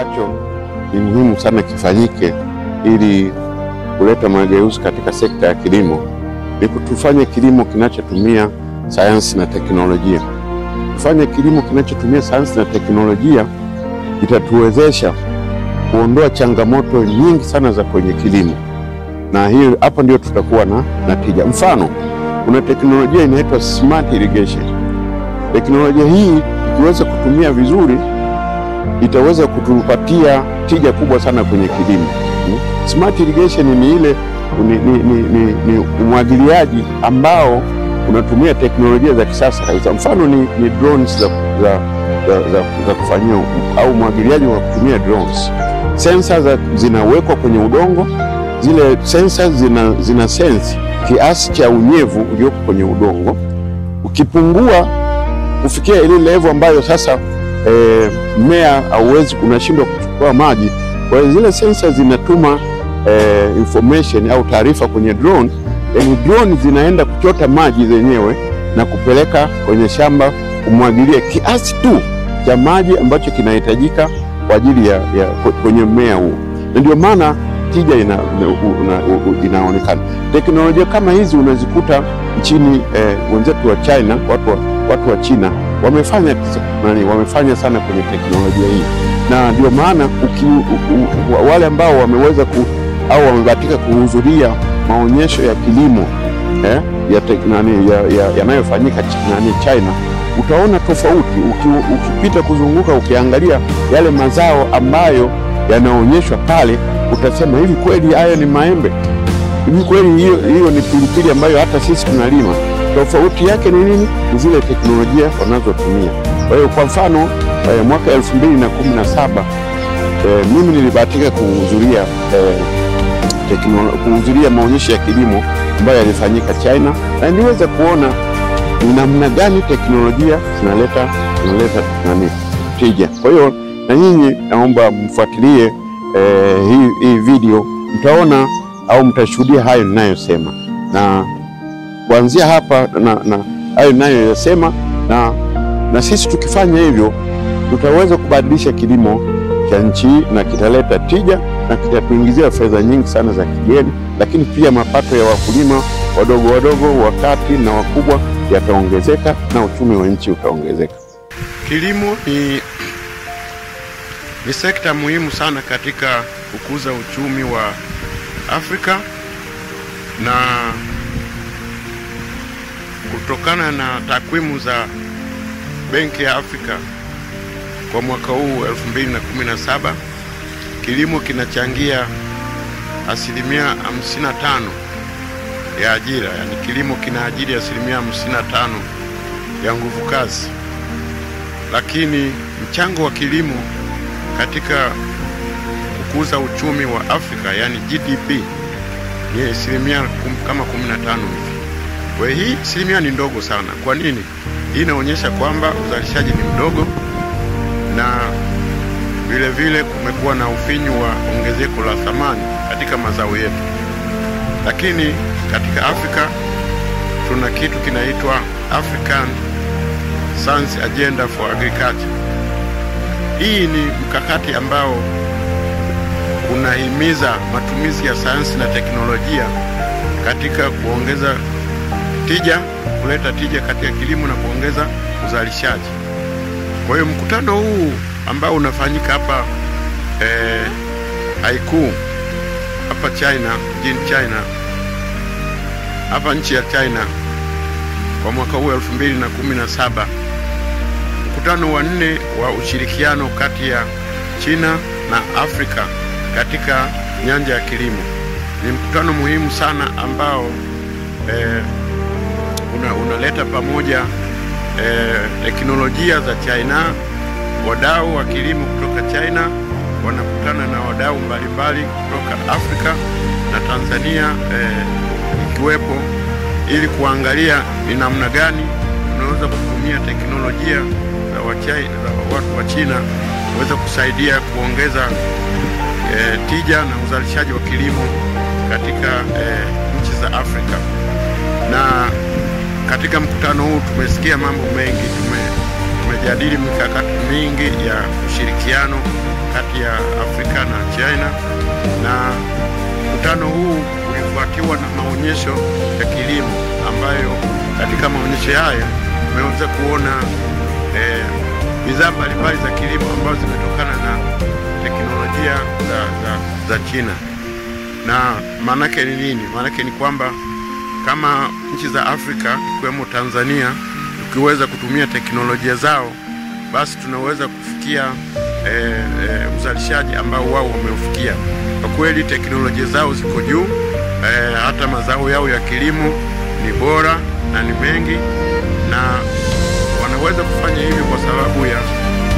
ambacho ni muhimu sana kifanyike ili kuleta mageuzi katika sekta ya kilimo ni kutufanya kilimo kinachotumia sayansi na teknolojia. Kufanya kilimo kinachotumia sayansi na teknolojia itatuwezesha kuondoa changamoto nyingi sana za kwenye kilimo, na hiyo hapo ndio tutakuwa na tija. Mfano, kuna teknolojia inaitwa smart irrigation. Teknolojia hii ikiweza kutumia vizuri itaweza kutupatia tija kubwa sana kwenye kilimo. Smart irrigation ni ile ni umwagiliaji ambao unatumia teknolojia za kisasa. Mfano ni drones za kufanyia au umwagiliaji wa kutumia drones. Sensors zinawekwa kwenye udongo. Zile sensors zina sense kiasi cha unyevu ulioko kwenye udongo. Ukipungua kufikia ile level ambayo sasa mmea hauwezi, unashindwa kuchukua maji, kwa hiyo zile sensors zinatuma information au taarifa kwenye drone. Drone zinaenda kuchota maji zenyewe na kupeleka kwenye shamba kumwagilia kiasi tu cha maji ambacho kinahitajika kwa ajili ya kwenye mmea huo. Ndio maana tija inaonekana. Teknolojia kama hizi unazikuta nchini wenzetu wa China. Watu wa China wamefanya sana kwenye teknolojia hii, na ndio maana wale ambao wameweza au wamebahatika kuhudhuria maonyesho ya kilimo yanayofanyika China, utaona tofauti. Ukipita kuzunguka ukiangalia yale mazao ambayo yanaonyeshwa pale, utasema hivi kweli haya ni maembe? Hivi kweli hiyo ni pilipili ambayo hata sisi tunalima? Tofauti yake ni nini? Ni zile teknolojia wanazotumia. Kwa hiyo kwa mfano mwaka 2017 mimi nilibahatika kuhudhuria maonyesho ya kilimo ambayo yalifanyika China, na niweza kuona ni namna gani teknolojia zinaleta tija. Kwa hiyo na nyinyi naomba mfuatilie hii video, mtaona au mtashuhudia hayo ninayosema, na kuanzia hapa na hayo ninayosema, na sisi tukifanya hivyo tutaweza kubadilisha kilimo cha nchi na kitaleta tija na kitatuingizia fedha nyingi sana za kigeni, lakini pia mapato ya wakulima wadogo wakati na wakubwa yataongezeka na uchumi wa nchi utaongezeka. Kilimo ni sekta muhimu sana katika kukuza uchumi wa Afrika, na kutokana na takwimu za Benki ya Afrika kwa mwaka huu 2017, kilimo kinachangia 55% ya ajira, yani kilimo kinaajiri 55% ya nguvu kazi. Lakini mchango wa kilimo katika kukuza uchumi wa Afrika, yani GDP, ni 15%. Kwa hiyo hii asilimia ni ndogo sana. Kwa nini? Hii inaonyesha kwamba uzalishaji ni mdogo, na vile vile kumekuwa na ufinyu wa ongezeko la thamani katika mazao yetu. Lakini katika Afrika tuna kitu kinaitwa African Science Agenda for Agriculture. Hii ni mkakati ambao unahimiza matumizi ya sayansi na teknolojia katika kuongeza tija, kuleta tija katika kilimo na kuongeza uzalishaji. Kwa hiyo mkutano huu ambao unafanyika hapa Haikou hapa China, jijini China, hapa nchi ya China, kwa mwaka huu 2017, mkutano wa 4 wa ushirikiano kati ya China na Afrika katika nyanja ya kilimo. Ni mkutano muhimu sana ambao unaleta pamoja teknolojia za China. Wadau wa kilimo kutoka China wanakutana na wadau mbalimbali kutoka Afrika na Tanzania ikiwepo, ili kuangalia ni namna gani tunaweza kutumia teknolojia za watu wa China kuweza kusaidia kuongeza tija na uzalishaji wa kilimo katika nchi za Afrika. Na katika mkutano huu tumesikia mambo mengi. tumejadili mikakati mingi ya ushirikiano kati ya Afrika na China, na mkutano huu ulifuatiwa na maonyesho ya kilimo ambayo katika maonyesho haya tumeweza kuona bidhaa mbalimbali za kilimo ambazo zimetokana na teknolojia za China. Na maanake ni nini? Maanake ni kwamba kama nchi za Afrika ikiwemo Tanzania tukiweza kutumia teknolojia zao, basi tunaweza kufikia uzalishaji ambao wao wameufikia. Kwa kweli teknolojia zao ziko juu, hata mazao yao ya kilimo ni bora na ni mengi, na wanaweza kufanya hivi kwa sababu ya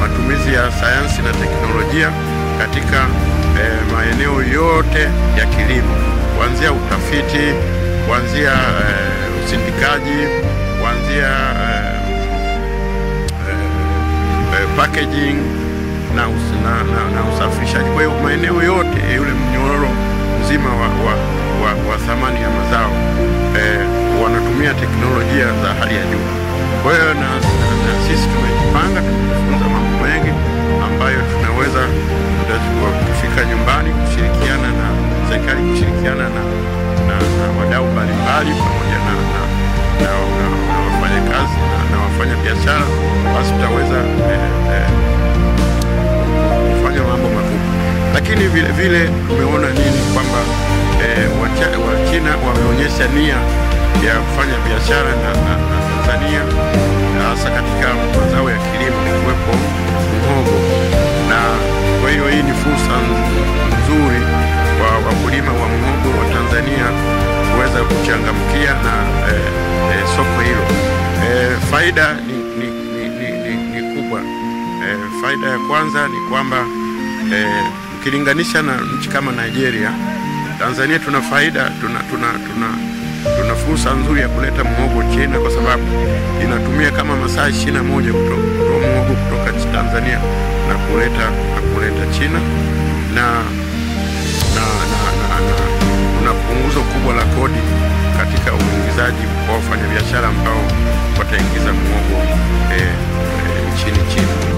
matumizi ya sayansi na teknolojia katika maeneo yote ya kilimo, kuanzia utafiti, kuanzia usindikaji, kuanzia packaging na usafirishaji. Kwa hiyo maeneo yote yule mnyororo mzima wa thamani ya mazao wanatumia teknolojia za hali ya juu. Kwa hiyo na sisi tumejipanga, tumejifunza mambo mengi ambayo tunaweza kufika nyumbani, kushirikiana na serikali, kushirikiana na wadau mbalimbali pamoja na wafanyakazi na wafanya biashara, basi tutaweza kufanya mambo makubwa. Lakini vile vile tumeona nini, kwamba Wachina wameonyesha nia ya kufanya biashara na Tanzania, hasa katika mazao ya kilimo ikiwepo muhogo, na kwa hiyo hii ni fursa nzuri kwa wakulima wa muhogo wa Tanzania kuweza kuchangamkia na soko hilo. Faida ni kubwa. Faida ya kwanza ni kwamba ukilinganisha na nchi kama Nigeria, Tanzania tuna faida, tuna fursa nzuri ya kuleta muhogo China, kwa sababu inatumia kama masaa 21 kutoa muhogo kutoka Tanzania na kuleta China, na kuna punguzo kubwa la kodi katika uingizaji kwa wafanyabiashara ambao wataingiza muhogo nchini China.